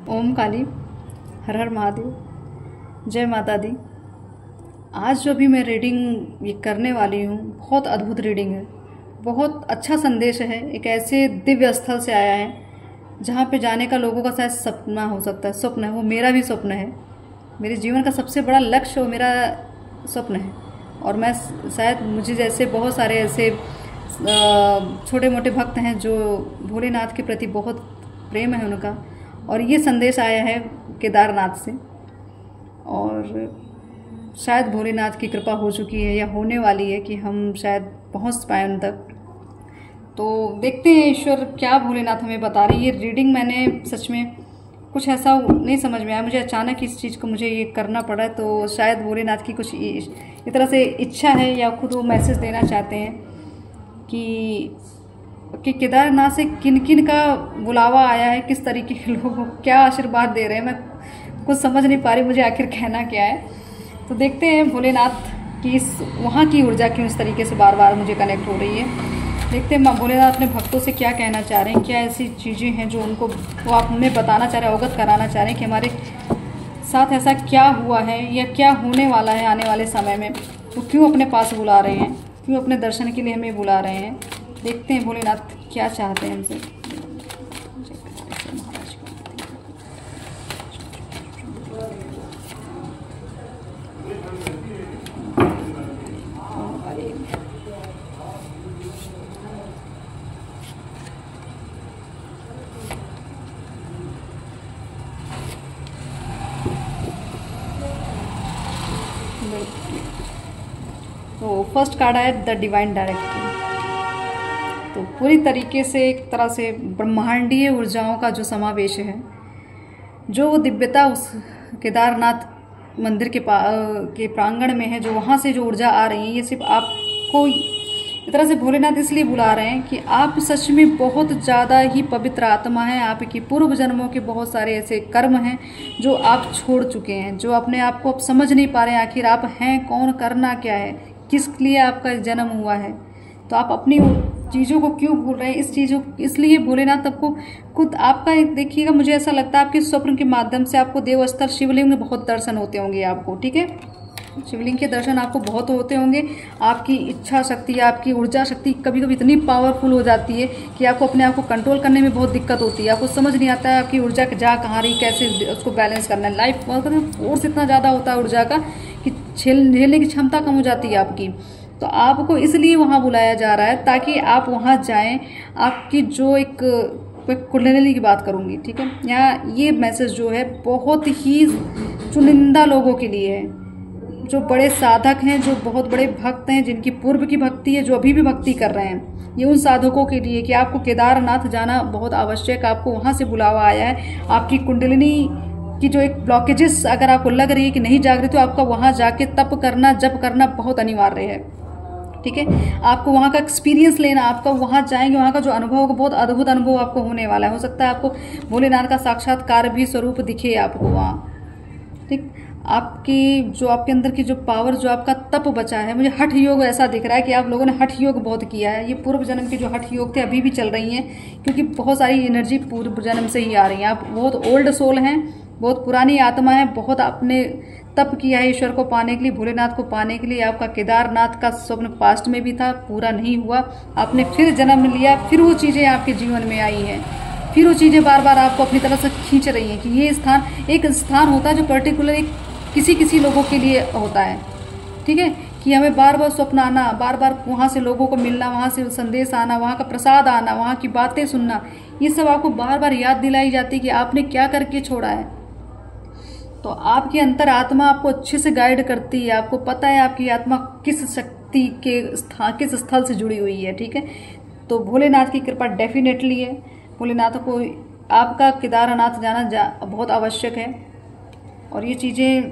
ओम काली, हर हर महादेव, जय माता दी। आज जो भी मैं रीडिंग ये करने वाली हूँ, बहुत अद्भुत रीडिंग है, बहुत अच्छा संदेश है। एक ऐसे दिव्य स्थल से आया है जहाँ पे जाने का लोगों का शायद सपना हो सकता है, स्वप्न है। वो मेरा भी स्वप्न है, मेरे जीवन का सबसे बड़ा लक्ष्य वो मेरा स्वप्न है। और मैं शायद मुझे जैसे बहुत सारे ऐसे छोटे मोटे भक्त हैं जो भोलेनाथ के प्रति बहुत प्रेम है उनका, और ये संदेश आया है केदारनाथ से। और शायद भोलेनाथ की कृपा हो चुकी है या होने वाली है कि हम शायद पहुंच पाए उन तक। तो देखते हैं ईश्वर क्या भोलेनाथ हमें बता रही है। ये रीडिंग मैंने सच में कुछ ऐसा नहीं समझ में आया, मुझे अचानक इस चीज़ को मुझे ये करना पड़ा। तो शायद भोलेनाथ की कुछ इस तरह से इच्छा है या खुद वो मैसेज देना चाहते हैं कि केदारनाथ से किन किन का बुलावा आया है, किस तरीके के लोगों को क्या आशीर्वाद दे रहे हैं। मैं कुछ समझ नहीं पा रही मुझे आखिर कहना क्या है। तो देखते हैं भोलेनाथ की इस वहाँ की ऊर्जा क्यों इस तरीके से बार बार मुझे कनेक्ट हो रही है। देखते हैं भोलेनाथ अपने भक्तों से क्या कहना चाह रहे हैं, क्या ऐसी चीज़ें हैं जो उनको वो आप हमें बताना चाह रहे हैं, अवगत कराना चाह रहे हैं कि हमारे साथ ऐसा क्या हुआ है या क्या होने वाला है आने वाले समय में। वो क्यों अपने पास बुला रहे हैं, क्यों अपने दर्शन के लिए हमें बुला रहे हैं। देखते हैं भोलेनाथ क्या चाहते हैं हमसे। तो फर्स्ट कार्ड है द डिवाइन डायरेक्टर। तो पूरी तरीके से एक तरह से ब्रह्मांडीय ऊर्जाओं का जो समावेश है, जो दिव्यता उस केदारनाथ मंदिर के प्रांगण में है, जो वहाँ से जो ऊर्जा आ रही है, ये सिर्फ आपको इस तरह से भोलेनाथ इसलिए बुला रहे हैं कि आप सच में बहुत ज़्यादा ही पवित्र आत्मा हैं। आपकी पूर्व जन्मों के बहुत सारे ऐसे कर्म हैं जो आप छोड़ चुके हैं, जो अपने आप को आप समझ नहीं पा रहे हैं आखिर आप हैं कौन, करना क्या है, किस लिए आपका जन्म हुआ है। तो आप अपनी चीज़ों को क्यों भूल रहे हैं, इस चीज़ों इसलिए भोलेनाथ आपको खुद आपका देखिएगा, मुझे ऐसा लगता है आपके स्वप्न के माध्यम से आपको देवस्थल शिवलिंग में बहुत दर्शन होते होंगे आपको, ठीक है। शिवलिंग के दर्शन आपको बहुत होते होंगे। आपकी इच्छा शक्ति, आपकी ऊर्जा शक्ति कभी कभी इतनी पावरफुल हो जाती है कि आपको अपने आप को कंट्रोल करने में बहुत दिक्कत होती है। आपको समझ नहीं आता है आपकी ऊर्जा जा कहाँ रही, कैसे उसको बैलेंस करना है। लाइफ फोर्स इतना ज़्यादा होता है ऊर्जा का कि झेलने की क्षमता कम हो जाती है आपकी। तो आपको इसलिए वहाँ बुलाया जा रहा है ताकि आप वहाँ जाएँ। आपकी जो एक कुंडलिनी की बात करूँगी, ठीक है। यहाँ ये मैसेज जो है बहुत ही चुनिंदा लोगों के लिए है, जो बड़े साधक हैं, जो बहुत बड़े भक्त हैं, जिनकी पूर्व की भक्ति है, जो अभी भी भक्ति कर रहे हैं। ये उन साधकों के लिए कि आपको केदारनाथ जाना बहुत आवश्यक, आपको वहाँ से बुलावा आया है। आपकी कुंडलिनी की जो एक ब्लॉकेजेस अगर आपको लग रही है कि नहीं जाग रही, तो आपका वहाँ जाके तप करना, जप करना बहुत अनिवार्य है, ठीक है। आपको वहाँ का एक्सपीरियंस लेना, आपका वहाँ जाएंगे, वहाँ का जो अनुभव होगा बहुत अद्भुत अनुभव आपको होने वाला है। हो सकता है आपको भोलेनाथ का साक्षात्कार भी स्वरूप दिखे आपको वहाँ, ठीक। आपकी जो आपके अंदर की जो पावर, जो आपका तप बचा है, मुझे हठ योग ऐसा दिख रहा है कि आप लोगों ने हठ योग बहुत किया है। ये पूर्व जन्म के जो हठ योग थे अभी भी चल रही हैं, क्योंकि बहुत सारी एनर्जी पूर्व जन्म से ही आ रही हैं। आप बहुत ओल्ड सोल हैं, बहुत पुरानी आत्मा है, बहुत आपने तप किया है ईश्वर को पाने के लिए, भोलेनाथ को पाने के लिए। आपका केदारनाथ का स्वप्न पास्ट में भी था, पूरा नहीं हुआ, आपने फिर जन्म लिया, फिर वो चीज़ें आपके जीवन में आई हैं, फिर वो चीज़ें बार बार आपको अपनी तरफ से खींच रही हैं कि ये स्थान, एक स्थान होता है जो पर्टिकुलर एक किसी लोगों के लिए होता है, ठीक है। कि हमें बार बार स्वप्न आना, बार बार वहाँ से लोगों को मिलना, वहाँ से संदेश आना, वहाँ का प्रसाद आना, वहाँ की बातें सुनना, ये सब आपको बार बार याद दिलाई जाती है कि आपने क्या करके छोड़ा है। तो आपकी अंतर आत्मा आपको अच्छे से गाइड करती है, आपको पता है आपकी आत्मा किस शक्ति के किस स्थल से जुड़ी हुई है, ठीक है। तो भोलेनाथ की कृपा डेफिनेटली है। भोलेनाथ को आपका केदारनाथ जाना बहुत आवश्यक है। और ये चीज़ें,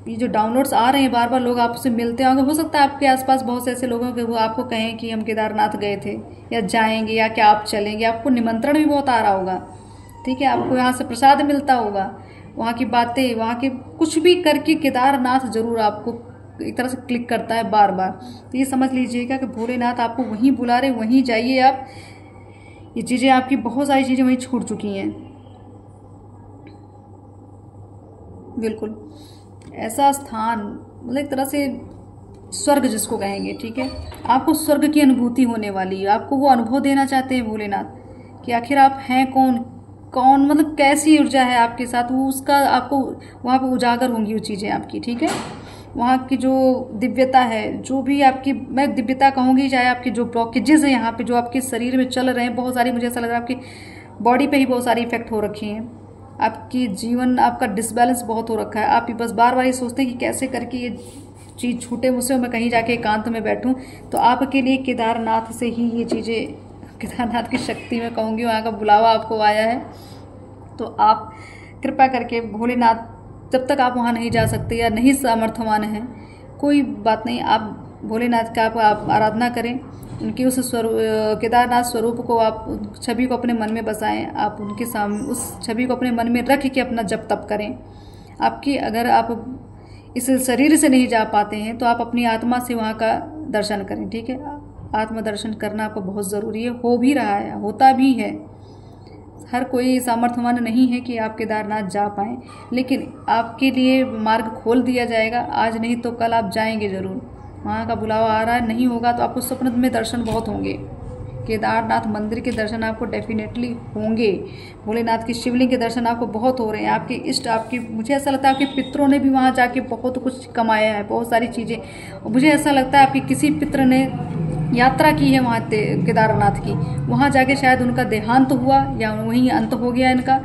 ये जो डाउनलोड्स आ रहे हैं बार बार, लोग आपसे मिलते होंगे, हो सकता है आपके आसपास बहुत से ऐसे लोग होंगे वो आपको कहें कि हम केदारनाथ गए थे या जाएंगे या क्या आप चलेंगे। आपको निमंत्रण भी बहुत आ रहा होगा, ठीक है। आपको यहाँ से प्रसाद मिलता होगा, वहाँ की बातें, वहाँ के कुछ भी करके केदारनाथ जरूर आपको एक तरह से क्लिक करता है बार बार। तो ये समझ लीजिएगा कि भोलेनाथ आपको वहीं बुला रहे, वहीं जाइए आप। ये चीज़ें आपकी बहुत सारी चीज़ें वहीं छूट चुकी हैं। बिल्कुल ऐसा स्थान, मतलब एक तरह से स्वर्ग जिसको कहेंगे, ठीक है। आपको स्वर्ग की अनुभूति होने वाली है, आपको वो अनुभव देना चाहते हैं भोलेनाथ कि आखिर आप हैं कौन, कौन मतलब कैसी ऊर्जा है आपके साथ, वो उसका आपको वहाँ पे उजागर होंगी वो चीज़ें आपकी, ठीक है। वहाँ की जो दिव्यता है, जो भी आपकी, मैं दिव्यता कहूँगी, चाहे आपके जो ब्लॉकेजेस हैं यहाँ पे जो आपके शरीर में चल रहे हैं, बहुत सारी, मुझे ऐसा लग रहा है आपकी बॉडी पे ही बहुत सारी इफेक्ट हो रखी हैं, आपकी जीवन, आपका डिसबैलेंस बहुत हो रखा है। आप बस बार बार ये सोचते हैं कि कैसे करके ये चीज़ छूटे मुझसे और मैं कहीं जाके एकांत में बैठूं। तो आपके लिए केदारनाथ से ही ये चीज़ें, केदारनाथ की शक्ति में कहूँगी, वहाँ का बुलावा आपको आया है। तो आप कृपा करके भोलेनाथ, जब तक आप वहाँ नहीं जा सकते या नहीं सामर्थ्यवान हैं, कोई बात नहीं, आप भोलेनाथ का आप आराधना करें, उनके उस केदारनाथ स्वरूप को, आप छवि को अपने मन में बसाएं, आप उनके सामने उस छवि को अपने मन में रख के अपना जप तप करें। आपकी, अगर आप इस शरीर से नहीं जा पाते हैं तो आप अपनी आत्मा से वहाँ का दर्शन करें, ठीक है। आत्म दर्शन करना आपको बहुत ज़रूरी है, हो भी रहा है, होता भी है। हर कोई सामर्थ्यवान नहीं है कि आप केदारनाथ जा पाएँ, लेकिन आपके लिए मार्ग खोल दिया जाएगा, आज नहीं तो कल आप जाएंगे ज़रूर। वहाँ का बुलावा आ रहा है, नहीं होगा तो आपको स्वप्न में दर्शन बहुत होंगे, केदारनाथ मंदिर के दर्शन आपको डेफिनेटली होंगे, भोलेनाथ की शिवलिंग के दर्शन आपको बहुत हो रहे हैं, आपके इष्ट, आपकी, मुझे ऐसा लगता है आपके पितरों ने भी वहाँ जाके बहुत कुछ कमाया है, बहुत सारी चीज़ें। मुझे ऐसा लगता है आपके किसी पितर ने यात्रा की है वहाँ केदारनाथ की, वहाँ जाके शायद उनका देहांत हुआ या वहीं अंत हो गया इनका,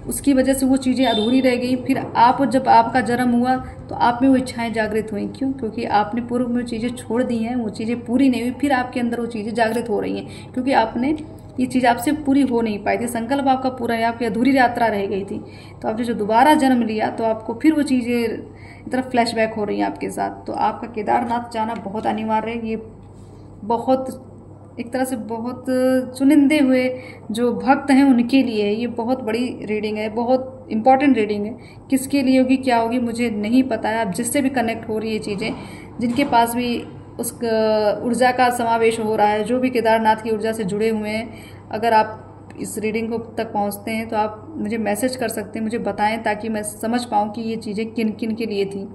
उसकी वजह से वो चीज़ें अधूरी रह गई। फिर आप, जब आपका जन्म हुआ तो आप में वो इच्छाएं जागृत हुई, क्यों? क्योंकि आपने पूर्व में चीज़ें छोड़ दी हैं, वो चीज़ें पूरी नहीं हुई, फिर आपके अंदर वो चीज़ें जागृत हो रही हैं, क्योंकि आपने ये चीज़ आपसे पूरी हो नहीं पाई थी, संकल्प आपका पूरा है, आपकी अधूरी यात्रा रह गई थी। तो आपने जो दोबारा जन्म लिया तो आपको फिर वो चीज़ें तरफ फ्लैशबैक हो रही हैं आपके साथ। तो आपका केदारनाथ जाना बहुत अनिवार्य है। ये बहुत, एक तरह से बहुत चुनिंदे हुए जो भक्त हैं उनके लिए ये बहुत बड़ी रीडिंग है, बहुत इंपॉर्टेंट रीडिंग है। किसके लिए होगी, क्या होगी, मुझे नहीं पता है। आप जिससे भी कनेक्ट हो रही है चीज़ें, जिनके पास भी उस ऊर्जा का समावेश हो रहा है, जो भी केदारनाथ की ऊर्जा से जुड़े हुए हैं, अगर आप इस रीडिंग को तक पहुंचते हैं तो आप मुझे मैसेज कर सकते हैं, मुझे बताएं, ताकि मैं समझ पाऊँ कि ये चीज़ें किन किन के लिए थी।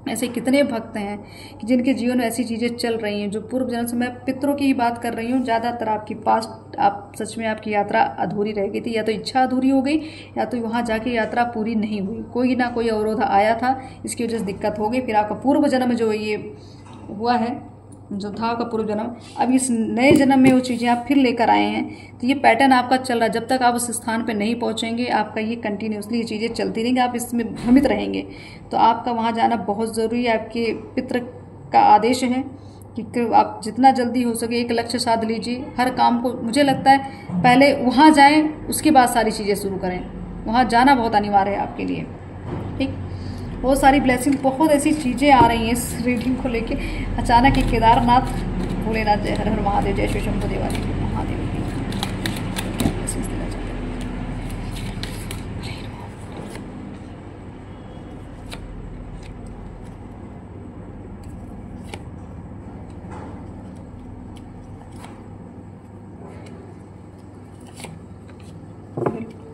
ऐसे कितने भक्त हैं कि जिनके जीवन में ऐसी चीज़ें चल रही हैं जो पूर्व जन्म से, मैं पितरों की ही बात कर रही हूँ, ज़्यादातर आपकी पास्ट, आप सच में आपकी यात्रा अधूरी रह गई थी, या तो इच्छा अधूरी हो गई या तो वहाँ जाके यात्रा पूरी नहीं हुई, कोई ना कोई अवरोध आया था, इसकी वजह से दिक्कत हो गई। फिर आपका पूर्व जन्म जो ये हुआ है, जो था आपका पूर्व जन्म, अब इस नए जन्म में वो चीज़ें आप फिर लेकर आए हैं। तो ये पैटर्न आपका चल रहा है, जब तक आप उस स्थान पे नहीं पहुंचेंगे आपका ये कंटिन्यूसली ये चीज़ें चलती रहेंगी, आप इसमें भ्रमित रहेंगे। तो आपका वहाँ जाना बहुत ज़रूरी है, आपके पितृ का आदेश है कि आप जितना जल्दी हो सके एक लक्ष्य साध लीजिए, हर काम को, मुझे लगता है पहले वहाँ जाएँ उसके बाद सारी चीज़ें शुरू करें, वहाँ जाना बहुत अनिवार्य है आपके लिए, ठीक। बहुत सारी ब्लेसिंग, बहुत ऐसी चीज़ें आ रही हैं इस रीडिंग को लेके। अचानक ही केदारनाथ, भोलेनाथ, जय हर हर महादेव, जय श्री शंभु देवा महादेव की क्या ब्लेसिंग्स देना चाहते हैं।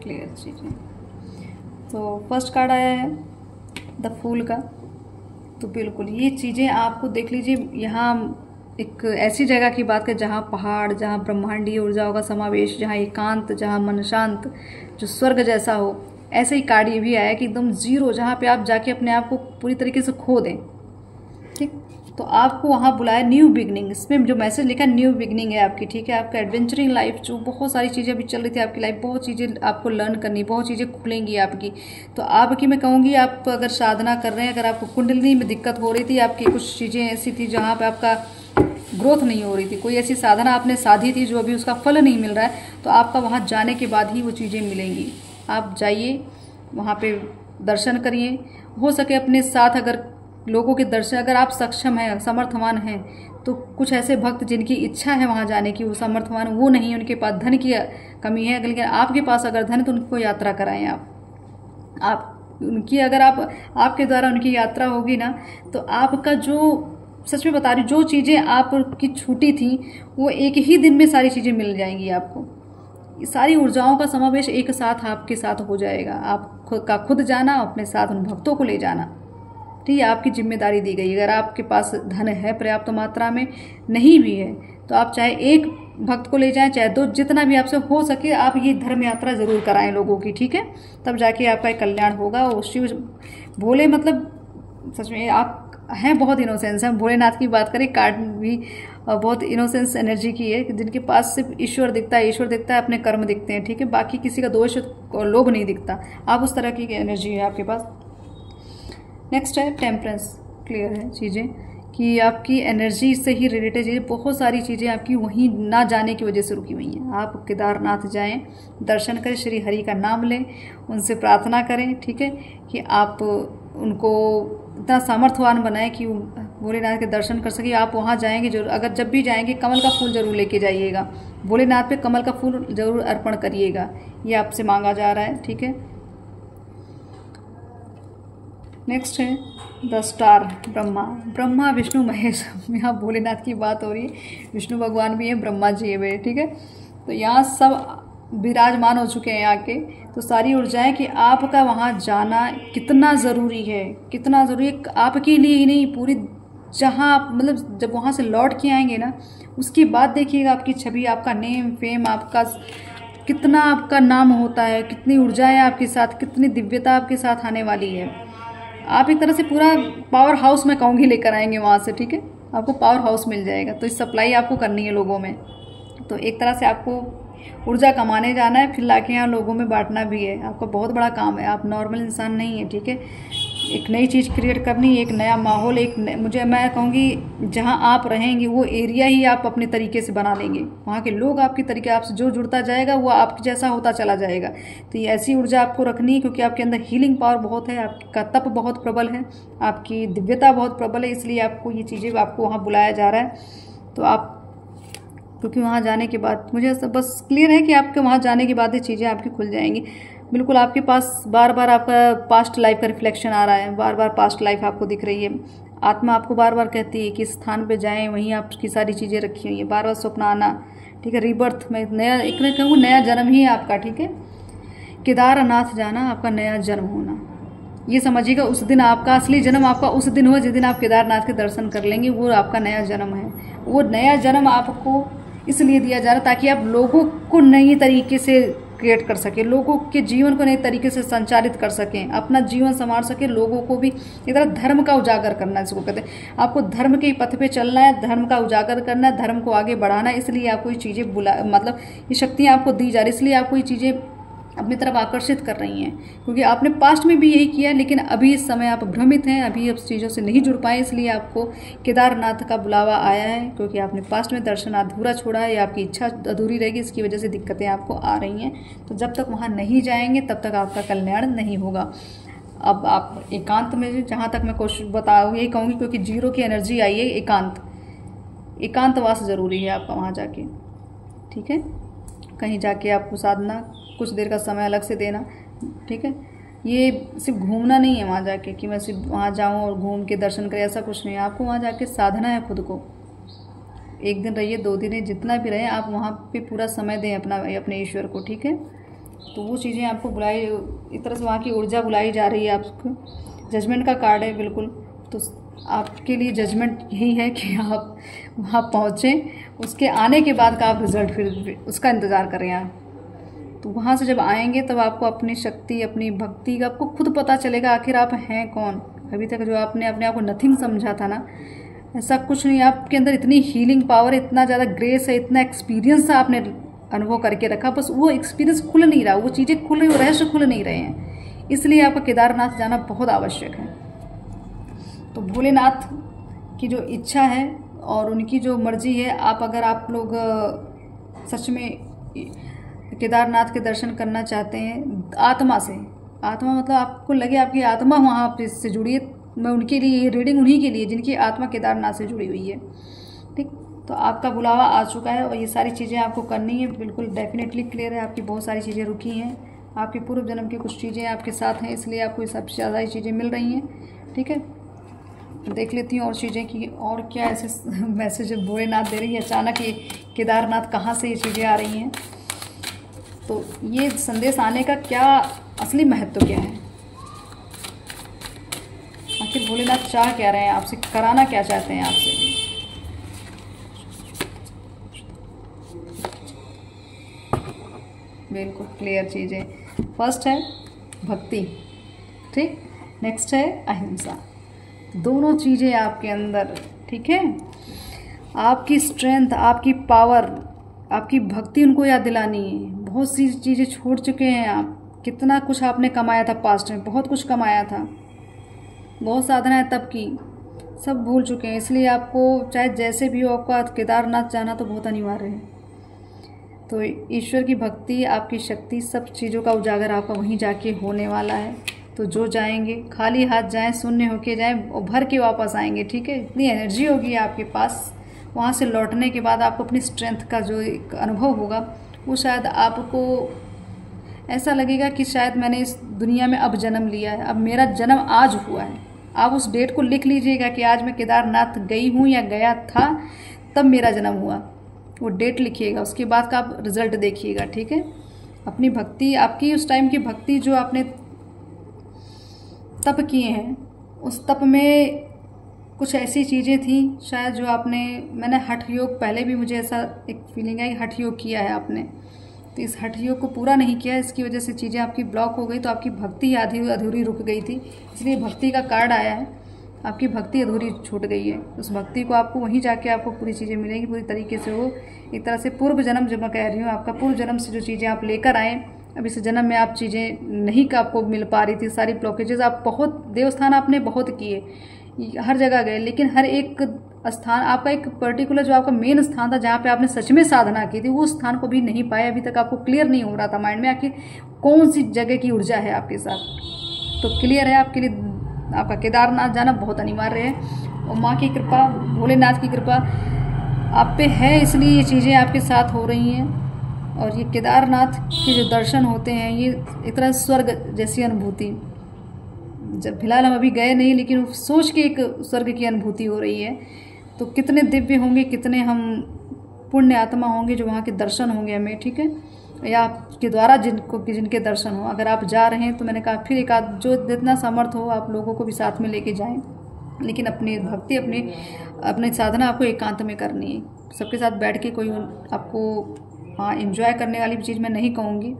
क्लियर चीज़ें। तो फर्स्ट कार्ड आया है द फूल का। तो बिल्कुल ये चीज़ें आपको देख लीजिए, यहाँ एक ऐसी जगह की बात करें जहाँ पहाड़, जहाँ ब्रह्मांडीय ऊर्जाओं का समावेश, जहाँ एकांत, जहाँ मन शांत, जो स्वर्ग जैसा हो, ऐसे ही कार्ड ये भी आया कि एकदम जीरो, जहाँ पे आप जाके अपने आप को पूरी तरीके से खो दें, ठीक। तो आपको वहाँ बुलाया न्यू बिगनिंग, इसमें जो मैसेज लिखा न्यू बिगनिंग है आपकी, ठीक है। आपका एडवेंचरिंग लाइफ, जो बहुत सारी चीज़ें अभी चल रही थी आपकी लाइफ, बहुत चीज़ें आपको लर्न करनी, बहुत चीज़ें खुलेंगी आपकी। तो आपकी मैं कहूँगी, आप अगर साधना कर रहे हैं, अगर आपको कुंडलिनी में दिक्कत हो रही थी, आपकी कुछ चीज़ें ऐसी थी जहाँ पर आपका ग्रोथ नहीं हो रही थी, कोई ऐसी साधना आपने साधी थी जो अभी उसका फल नहीं मिल रहा है, तो आपका वहाँ जाने के बाद ही वो चीज़ें मिलेंगी। आप जाइए, वहाँ पे दर्शन करिए, हो सके अपने साथ अगर लोगों के दर्शन, अगर आप सक्षम हैं, समर्थवान हैं, तो कुछ ऐसे भक्त जिनकी इच्छा है वहाँ जाने की, वो समर्थवान वो नहीं, उनके पास धन की कमी है, लेकिन आपके पास अगर धन है तो उनको यात्रा कराएं। आप उनकी, अगर आपके द्वारा उनकी यात्रा होगी ना, तो आपका जो, सच में बता रही, जो चीज़ें आपकी छूटी थी वो एक ही दिन में सारी चीज़ें मिल जाएंगी आपको। सारी ऊर्जाओं का समावेश एक साथ आपके साथ हो जाएगा। आप खुद जाना, अपने साथ उन भक्तों को ले जाना, ठीक है, आपकी जिम्मेदारी दी गई। अगर आपके पास धन है पर्याप्त मात्रा में, नहीं भी है तो आप चाहे एक भक्त को ले जाएं, चाहे दो, जितना भी आपसे हो सके आप ये धर्म यात्रा ज़रूर कराएं लोगों की, ठीक है, तब जाके आपका एक कल्याण होगा। और शिव भोले मतलब सच में आप हैं बहुत इनोसेंस हैं। भोलेनाथ की बात करें, कार्ड भी बहुत इनोसेंस एनर्जी की है, जिनके पास सिर्फ ईश्वर दिखता है, ईश्वर दिखता है, अपने कर्म दिखते हैं, ठीक है, बाकी किसी का दोष और लोभ नहीं दिखता। आप उस तरह की एनर्जी है आपके पास। नेक्स्ट है टेम्परेंस। क्लियर है चीज़ें कि आपकी एनर्जी से ही रिलेटेड है, बहुत सारी चीज़ें आपकी वहीं ना जाने की वजह से रुकी हुई हैं। आप केदारनाथ जाएं, दर्शन करें, श्री हरि का नाम लें, उनसे प्रार्थना करें, ठीक है, कि आप उनको इतना सामर्थ्यवान बनाएं कि भोलेनाथ के दर्शन कर सके। आप वहाँ जाएंगे जरूर, अगर जब भी जाएंगे कमल का फूल जरूर लेके जाइएगा, भोलेनाथ पे कमल का फूल जरूर अर्पण करिएगा, ये आपसे मांगा जा रहा है, ठीक है। नेक्स्ट है द स्टार ब्रह्मा। ब्रह्मा विष्णु महेश, यहाँ भोलेनाथ की बात हो रही है, विष्णु भगवान भी हैं, ब्रह्मा जी है वे, ठीक है, तो यहाँ सब विराजमान हो चुके हैं यहाँ के। तो सारी ऊर्जाएं कि आपका वहाँ जाना कितना ज़रूरी है, कितना ज़रूरी है आपके लिए ही नहीं, पूरी जहाँ आप मतलब जब वहाँ से लौट के आएंगे ना, उसके बाद देखिएगा आपकी छवि, आपका नेम फेम, आपका कितना आपका नाम होता है, कितनी ऊर्जाएं आपके साथ, कितनी दिव्यता आपके साथ आने वाली है। आप एक तरह से पूरा पावर हाउस मैं कहूँगी लेकर आएंगे वहाँ से, ठीक है, आपको पावर हाउस मिल जाएगा। तो इस सप्लाई आपको करनी है लोगों में, तो एक तरह से आपको ऊर्जा कमाने जाना है, फिर लाके यहाँ लोगों में बांटना भी है। आपका बहुत बड़ा काम है, आप नॉर्मल इंसान नहीं है, ठीक है, एक नई चीज़ क्रिएट करनी, एक नया माहौल, मुझे मैं कहूँगी जहाँ आप रहेंगे वो एरिया ही आप अपने तरीके से बना लेंगे, वहाँ के लोग आपके तरीके, आपसे जो जुड़ता जाएगा वो आपके जैसा होता चला जाएगा। तो ये ऐसी ऊर्जा आपको रखनी है, क्योंकि आपके अंदर हीलिंग पावर बहुत है, आपका तप बहुत प्रबल है, आपकी दिव्यता बहुत प्रबल है, इसलिए आपको ये चीज़ें आपको वहाँ बुलाया जा रहा है। तो आप क्योंकि वहाँ जाने के बाद मुझे बस क्लियर है कि आपके वहाँ जाने के बाद ये चीज़ें आपकी खुल जाएंगी। बिल्कुल आपके पास बार बार आपका पास्ट लाइफ का रिफ्लेक्शन आ रहा है, बार बार पास्ट लाइफ आपको दिख रही है, आत्मा आपको बार बार कहती है कि इस स्थान पे जाएं, वहीं आपकी सारी चीज़ें रखी हुई है, बार बार स्वप्न आना, ठीक है, रीबर्थ में नया, एक मैं कहूँ नया जन्म ही है आपका, ठीक है, केदारनाथ जाना आपका नया जन्म होना, ये समझिएगा। उस दिन आपका असली जन्म आपका उस दिन हो जिस दिन आप केदारनाथ के दर्शन कर लेंगे, वो आपका नया जन्म है। वो नया जन्म आपको इसलिए दिया जा रहा है ताकि आप लोगों को नई तरीके से क्रिएट कर सकें, लोगों के जीवन को नए तरीके से संचालित कर सकें, अपना जीवन संवार सकें, लोगों को भी एक तरह धर्म का उजागर करना, इसको कहते हैं। आपको धर्म के पथ पे चलना है, धर्म का उजागर करना है, धर्म को आगे बढ़ाना है, इसलिए आपको ये चीज़ें मतलब ये शक्तियाँ आपको दी जा रही, इसलिए आपको ये चीज़ें अपनी तरफ आकर्षित कर रही हैं, क्योंकि आपने पास्ट में भी यही किया, लेकिन अभी इस समय आप भ्रमित हैं, अभी अब चीज़ों से नहीं जुड़ पाए, इसलिए आपको केदारनाथ का बुलावा आया है, क्योंकि आपने पास्ट में दर्शन अधूरा छोड़ा है या आपकी इच्छा अधूरी रहेगी, इसकी वजह से दिक्कतें आपको आ रही हैं। तो जब तक वहाँ नहीं जाएंगे तब तक आपका कल्याण नहीं होगा। अब आप एकांत में, जहाँ तक मैं कोशिश बताऊँ यही कहूँगी, क्योंकि जीरो की एनर्जी आई है, एकांतवास ज़रूरी है आपका वहाँ जाके, ठीक है, कहीं जाके आपको साधना कुछ देर का समय अलग से देना, ठीक है, ये सिर्फ घूमना नहीं है वहाँ जाके कि मैं सिर्फ वहाँ जाऊँ और घूम के दर्शन करें, ऐसा कुछ नहीं है। आपको वहाँ जाके साधना है खुद को, एक दिन रहिए, 2 दिन रहिए, जितना भी रहे आप वहाँ पे पूरा समय दें अपने ईश्वर को, ठीक है। तो वो चीज़ें आपको बुलाई, एक तरह से वहाँ की ऊर्जा बुलाई जा रही है आपको। जजमेंट का कार्ड है बिल्कुल, तो आपके लिए जजमेंट यही है कि आप वहाँ पहुँचें, उसके आने के बाद का आप रिज़ल्ट फिर उसका इंतज़ार करें आप। तो वहाँ से जब आएंगे तब आपको अपनी शक्ति, अपनी भक्ति का आपको खुद पता चलेगा आखिर आप हैं कौन। अभी तक जो आपने अपने आप को नथिंग समझा था ना, ऐसा कुछ नहीं, आपके अंदर इतनी हीलिंग पावर, इतना ज़्यादा ग्रेस है, इतना एक्सपीरियंस आपने अनुभव करके रखा, बस वो एक्सपीरियंस खुल नहीं रहा, वो चीज़ें खुल रही, वो रहस्य खुल नहीं रहे हैं, इसलिए आपका केदारनाथ जाना बहुत आवश्यक है। तो भोलेनाथ की जो इच्छा है और उनकी जो मर्जी है, अगर आप लोग सच में केदारनाथ के दर्शन करना चाहते हैं आत्मा से, आत्मा मतलब आपको लगे आपकी आत्मा वहाँ पे से जुड़ी है, मैं उनके लिए ये रीडिंग उन्हीं के लिए जिनकी आत्मा केदारनाथ से जुड़ी हुई है, ठीक। तो आपका बुलावा आ चुका है और ये सारी चीज़ें आपको करनी है, बिल्कुल डेफिनेटली क्लियर है। आपकी बहुत सारी चीज़ें रुकी हैं, आपके पूर्व जन्म की कुछ चीज़ें आपके साथ हैं, इसलिए आपको ये सबसे ज़्यादा ही चीज़ें मिल रही हैं, ठीक है। देख लेती हूँ और चीज़ें कि और क्या ऐसे मैसेज भोलेनाथ दे रही है, अचानक ये केदारनाथ कहाँ से ये चीज़ें आ रही हैं। तो ये संदेश आने का क्या असली महत्व क्या है, आखिर भोलेनाथ चाह क्या रहे हैं आपसे, कराना क्या चाहते हैं आपसे। बिल्कुल क्लियर चीज़ें। फर्स्ट है भक्ति, ठीक, नेक्स्ट है अहिंसा। दोनों चीज़ें आपके अंदर, ठीक है। आपकी स्ट्रेंथ, आपकी पावर, आपकी भक्ति उनको याद दिलानी है। बहुत सी चीज़ें छोड़ चुके हैं आप, कितना कुछ आपने कमाया था पास्ट में, बहुत कुछ कमाया था, बहुत साधनाएं तब की, सब भूल चुके हैं। इसलिए आपको चाहे जैसे भी हो आपका केदारनाथ जाना तो बहुत अनिवार्य है। तो ईश्वर की भक्ति, आपकी शक्ति, सब चीज़ों का उजागर आपका वहीं जाके होने वाला है। तो जो जाएंगे खाली हाथ जाएं, शून्य होके जाएं और भर के वापस आएंगे, ठीक है। इतनी एनर्जी होगी आपके पास, वहाँ से लौटने के बाद आपको अपनी स्ट्रेंथ का जो एक अनुभव होगा वो शायद आपको ऐसा लगेगा कि शायद मैंने इस दुनिया में अब जन्म लिया है, अब मेरा जन्म आज हुआ है। आप उस डेट को लिख लीजिएगा कि आज मैं केदारनाथ गई हूँ या गया था, तब मेरा जन्म हुआ। वो डेट लिखिएगा, उसके बाद का आप रिजल्ट देखिएगा, ठीक है। अपनी भक्ति, आपकी उस टाइम की भक्ति जो आपने तप किए हैं, उस तप में कुछ ऐसी चीज़ें थी शायद जो आपने, मैंने हठ योग, पहले भी मुझे ऐसा एक फीलिंग है कि हठ योग किया है आपने, तो इस हठ योग को पूरा नहीं किया, इसकी वजह से चीज़ें आपकी ब्लॉक हो गई। तो आपकी भक्ति आधी अधूरी रुक गई थी, इसलिए भक्ति का कार्ड आया है, आपकी भक्ति अधूरी छूट गई है। उस भक्ति को आपको वहीं जाके आपको पूरी चीज़ें मिलेंगी पूरी तरीके से। वो एक तरह से पूर्व जन्म, जब मैं कह रही हूँ आपका पूर्व जन्म से जो चीज़ें आप लेकर आए, अब इस जन्म में आप चीज़ें नहीं का आपको मिल पा रही थी, सारी ब्लॉकेजेस, आप बहुत देवस्थान आपने बहुत किए, हर जगह गए, लेकिन हर एक स्थान आपका एक पर्टिकुलर जो आपका मेन स्थान था जहाँ पे आपने सच में साधना की थी, वो स्थान को भी नहीं पाया अभी तक। आपको क्लियर नहीं हो रहा था माइंड में आखिर कौन सी जगह की ऊर्जा है आपके साथ। तो क्लियर है आपके लिए, आपका केदारनाथ जाना बहुत अनिवार्य है। और माँ की कृपा, भोलेनाथ की कृपा आप पे है, इसलिए ये चीज़ें आपके साथ हो रही हैं। और ये केदारनाथ के जो दर्शन होते हैं, ये एक तरह स्वर्ग जैसी अनुभूति, जब फिलहाल हम अभी गए नहीं, लेकिन सोच के एक स्वर्ग की अनुभूति हो रही है। तो कितने दिव्य होंगे, कितने हम पुण्य आत्मा होंगे जो वहाँ के दर्शन होंगे हमें, ठीक है, या आपके द्वारा जिनके दर्शन हो। अगर आप जा रहे हैं तो मैंने कहा फिर एक आध जो जितना समर्थ हो आप लोगों को भी साथ में लेके जाएं, लेकिन अपनी भक्ति, अपनी साधना आपको एकांत में करनी है। सबके साथ बैठ के कोई आपको, हाँ, एंजॉय करने वाली चीज़ मैं नहीं कहूँगी।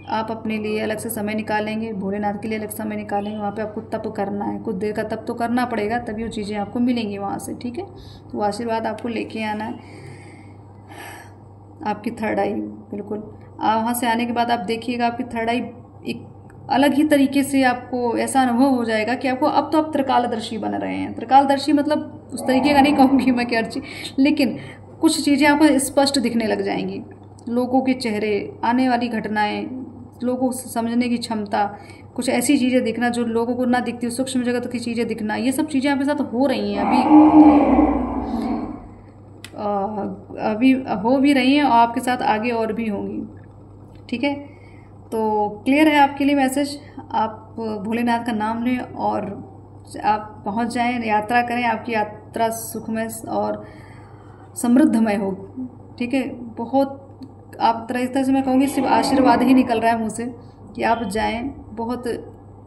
आप अपने लिए अलग से समय निकालेंगे, भोलेनाथ के लिए अलग समय निकालेंगे, वहाँ पे आपको तप करना है, कुछ देर का तप तो करना पड़ेगा, तभी वो चीज़ें आपको मिलेंगी वहाँ से, ठीक है। तो आशीर्वाद आपको लेके आना है। आपकी थर्ड आई, बिल्कुल वहाँ से आने के बाद आप देखिएगा आपकी थर्ड आई एक अलग ही तरीके से आपको ऐसा अनुभव हो जाएगा कि आपको अब तो आप त्रिकालदर्शी बन रहे हैं। त्रिकालदर्शी मतलब उस तरीके का नहीं कहूँगी मैं क्या चीज़, लेकिन कुछ चीज़ें आपको स्पष्ट दिखने लग जाएंगी, लोगों के चेहरे, आने वाली घटनाएं, लोगों को समझने की क्षमता, कुछ ऐसी चीज़ें दिखना जो लोगों को ना दिखती, सूक्ष्म जगत की चीज़ें दिखना, ये सब चीज़ें आपके साथ हो रही हैं अभी हो भी रही हैं और आपके साथ आगे और भी होंगी, ठीक है। तो क्लियर है आपके लिए मैसेज। आप भोलेनाथ का नाम लें और आप पहुंच जाएं, यात्रा करें, आपकी यात्रा सुखमय और समृद्धमय हो, ठीक है। बहुत आप तरह से मैं कहूँगी सिर्फ आशीर्वाद ही निकल रहा है मुझसे कि आप जाएं। बहुत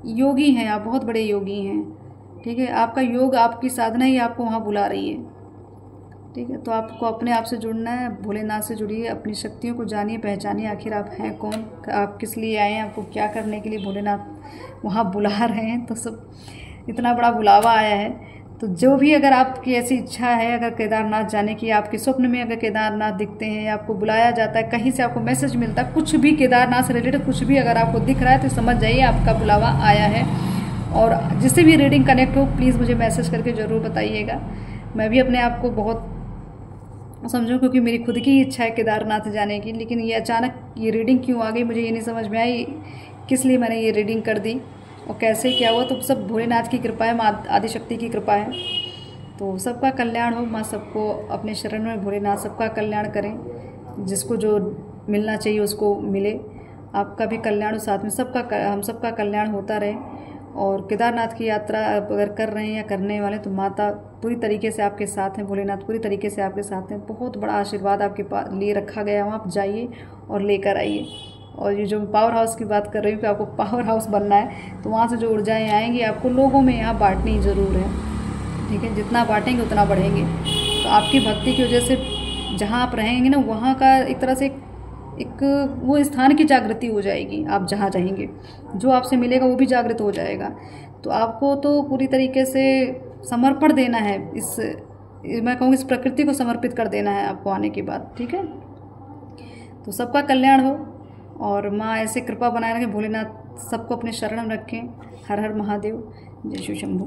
योगी हैं आप, बहुत बड़े योगी हैं, ठीक है। आपका योग, आपकी साधना ही आपको वहाँ बुला रही है, ठीक है। तो आपको अपने आप से जुड़ना है, भोलेनाथ से जुड़िए, अपनी शक्तियों को जानिए, पहचानिए, आखिर आप हैं कौन, आप किस लिए आए हैं, आपको क्या करने के लिए भोलेनाथ वहाँ बुला रहे हैं। तो सब इतना बड़ा बुलावा आया है। तो जो भी, अगर आपकी ऐसी इच्छा है अगर केदारनाथ जाने की, आपके स्वप्न में अगर केदारनाथ दिखते हैं, आपको बुलाया जाता है, कहीं से आपको मैसेज मिलता है, कुछ भी केदारनाथ से रिलेटेड कुछ भी अगर आपको दिख रहा है तो समझ जाइए आपका बुलावा आया है। और जिससे भी रीडिंग कनेक्ट हो प्लीज़ मुझे मैसेज करके ज़रूर बताइएगा। मैं भी अपने आप को बहुत समझूं, क्योंकि मेरी खुद की इच्छा है केदारनाथ जाने की, लेकिन ये अचानक ये रीडिंग क्यों आ गई मुझे ये नहीं समझ में आई, किस लिए मैंने ये रीडिंग कर दी और कैसे क्या हुआ। तो सब भोलेनाथ की कृपा है, माँ आदिशक्ति की कृपा है। तो सबका कल्याण हो, माँ सबको अपने शरण में, भोलेनाथ सबका कल्याण करें, जिसको जो मिलना चाहिए उसको मिले, आपका भी कल्याण हो, साथ में सबका, हम सबका कल्याण होता रहे। और केदारनाथ की यात्रा अगर कर रहे हैं या करने वाले तो माता पूरी तरीके से आपके साथ हैं, भोलेनाथ पूरी तरीके से आपके साथ हैं। बहुत बड़ा आशीर्वाद आपके पास लिए रखा गया है, आप जाइए और लेकर आइए। और ये जो पावर हाउस की बात कर रही हूँ कि आपको पावर हाउस बनना है, तो वहाँ से जो ऊर्जाएँ आएंगी आपको लोगों में यहाँ बांटनी ज़रूर है, ठीक है। जितना बांटेंगे उतना बढ़ेंगे। तो आपकी भक्ति की वजह से जहाँ आप रहेंगे ना, वहाँ का एक तरह से एक वो स्थान की जागृति हो जाएगी। आप जहाँ जाएंगे जो आपसे मिलेगा वो भी जागृत हो जाएगा। तो आपको तो पूरी तरीके से समर्पण देना है, मैं कहूँगी इस प्रकृति को समर्पित कर देना है आपको आने के बाद, ठीक है। तो सबका कल्याण हो और माँ ऐसे कृपा बनाए रखें, भोलेनाथ सबको अपने शरण में रखें। हर हर महादेव, जय शिव शंभू।